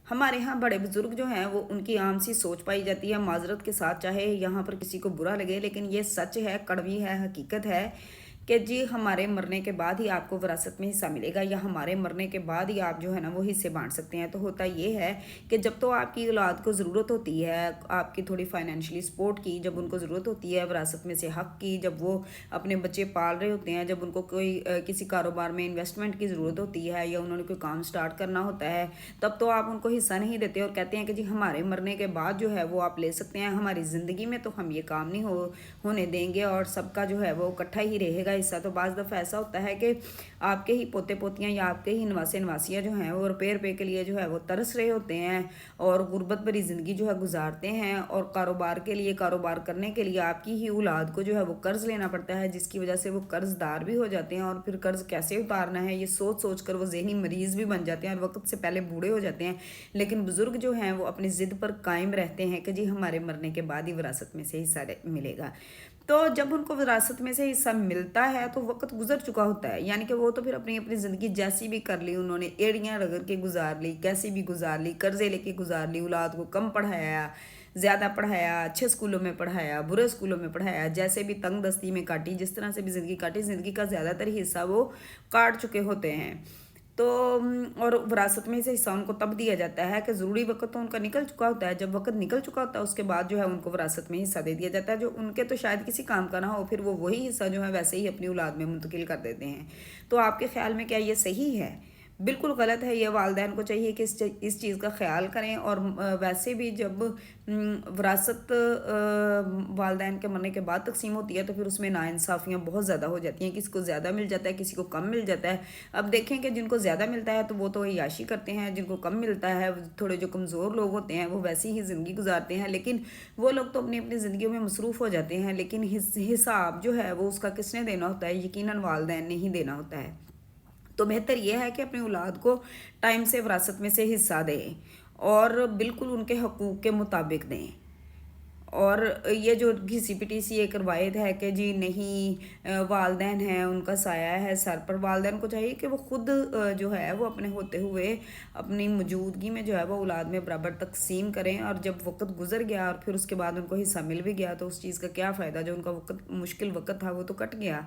हमारे यहाँ बड़े बुजुर्ग जो हैं वो उनकी आम सी सोच पाई जाती है माजरत के साथ, चाहे यहाँ पर किसी को बुरा लगे, लेकिन ये सच है, कड़वी है, हकीकत है कि जी हमारे मरने के बाद ही आपको विरासत में हिस्सा मिलेगा, या हमारे मरने के बाद ही आप जो है ना वो हिस्से बांट सकते हैं। तो होता ये है कि जब तो आपकी औलाद को ज़रूरत होती है आपकी थोड़ी फाइनेंशियली सपोर्ट की, जब उनको ज़रूरत होती है विरासत में से हक़ की, जब वो अपने बच्चे पाल रहे होते हैं, जब उनको कोई किसी कारोबार में इन्वेस्टमेंट की ज़रूरत होती है या उन्होंने कोई काम स्टार्ट करना होता है, तब तो आप उनको हिस्सा नहीं देते और कहते हैं कि जी हमारे मरने के बाद जो है वो आप ले सकते हैं, हमारी ज़िंदगी में तो हम ये काम नहीं होने देंगे और सबका जो है वो इकट्ठा ही रहेगा हिस्सा। तो बाज़ दफ़ा ऐसा होता है कि आपके ही पोते पोतियाँ या आपके ही नवासे नवासियाँ जो हैं वो रुपये के लिए जो है वो तरस रहे होते हैं और गुर्बत भरी ज़िंदगी जो है गुजारते हैं, और कारोबार के लिए, कारोबार करने के लिए आपकी ही औलाद को जो है वो कर्ज़ लेना पड़ता है, जिसकी वजह से वो कर्ज़दार भी हो जाते हैं और फिर कर्ज़ कैसे उतारना है ये सोच सोच कर वो ज़हनी मरीज़ भी बन जाते हैं और वक्त से पहले बूढ़े हो जाते हैं। लेकिन बुज़ुर्ग जो हैं वो अपनी ज़िद पर कायम रहते हैं कि जी हमारे मरने के बाद ही विरासत में से हिस्सा मिलेगा। तो जब उनको विरासत में से हिस्सा मिलता है तो वक्त गुजर चुका होता है, यानी कि वो तो फिर अपनी अपनी ज़िंदगी जैसी भी कर ली, उन्होंने एड़ियाँ रगड़ के गुजार ली, कैसी भी गुजार ली, कर्जे लेके गुजार ली, औलाद को कम पढ़ाया, ज़्यादा पढ़ाया, अच्छे स्कूलों में पढ़ाया, बुरे स्कूलों में पढ़ाया, जैसे भी तंग दस्ती में काटी, जिस तरह से भी ज़िंदगी काटी, ज़िंदगी का ज़्यादातर हिस्सा वो काट चुके होते हैं। तो और विरासत में से हिस्सा उनको तब दिया जाता है कि ज़रूरी वक्त तो उनका निकल चुका होता है, जब वक्त निकल चुका होता है उसके बाद जो है उनको विरासत में हिस्सा दे दिया जाता है, जो उनके तो शायद किसी काम का ना हो, फिर वो वही हिस्सा जो है वैसे ही अपनी औलाद में मुंतकिल कर देते हैं। तो आपके ख्याल में क्या ये सही है? बिल्कुल गलत है ये। वालदैन को चाहिए कि इस चीज़ का ख्याल करें। और वैसे भी जब विरासत वालदैन के मरने के बाद तकसीम होती है तो फिर उसमें नाइंसाफ़ियाँ बहुत ज़्यादा हो जाती हैं, किसी को ज़्यादा मिल जाता है, किसी को कम मिल जाता है। अब देखें कि जिनको ज़्यादा मिलता है तो वो तो अय्याशी करते हैं, जिनको कम मिलता है, थोड़े जो कमज़ोर लोग होते हैं वो वैसी ही ज़िंदगी गुजारते हैं, लेकिन वो लोग तो अपनी अपनी ज़िंदगी में मसरूफ़ हो जाते हैं, लेकिन हिसाब जो है वो उसका किसने देना होता है? यकीनन वालदैन ने ही देना होता है। तो बेहतर यह है कि अपनी औलाद को टाइम से विरासत में से हिस्सा दें और बिल्कुल उनके हकूक़ के मुताबिक दें। और ये जो घिसी पिटी सी एक रवायत है कि जी नहीं वालदैन हैं उनका साया है सर पर, वालदैन को चाहिए कि वो खुद जो है वो अपने होते हुए अपनी मौजूदगी में जो है वो औलाद में बराबर तकसीम करें, और जब वक्त गुजर गया और फिर उसके बाद उनको हिस्सा मिल भी गया तो उस चीज़ का क्या फ़ायदा? जो उनका वक्त मुश्किल वक्त था वो तो कट गया।